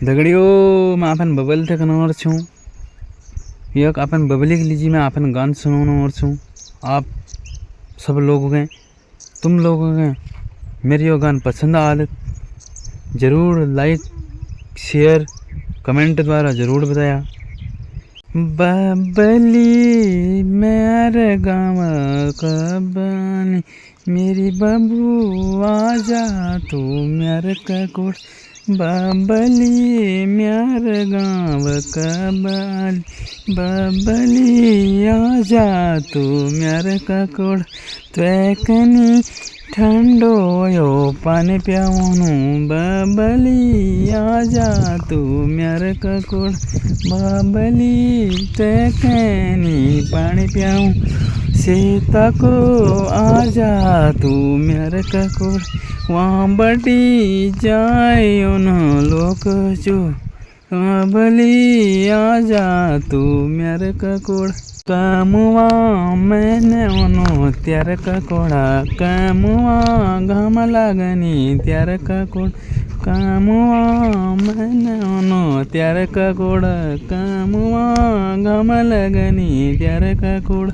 दगड़ियों मैं आपन बबल तक नवर छूं। यक आपन बबली के लीजिए मैं आपन गान सुनाने और छूं। आप सब लोगों के तुम लोगों के मेरी यो गान पसंद आल जरूर लाइक शेयर कमेंट द्वारा जरूर बताया। बबली मेरे गाँव कबानी मेरी बबू आजा तू मेरे ककुड़ बबली मेरे गाँव कबानी बबली आजा तू मेरे ककुड़ त्वेकनी ठंडो यो पानी प्याऊनु बबली आजा तू मेरे ककुड़ बबली त्वेकनी पानी प्याऊं सीता को आजा तू मेरे ककुड़ वहाँ बटी जाए उन लोग जो बबली आजा तू मेरे ककुड़ कामुआ मैंने उनो त्यार ककोड़ा कामुआ घाम लागनी त्यार ककोड़ कामुआ मैंने उनो त्यार ककोड़ा कामुआ घाम लगनी त्यार ककोड़।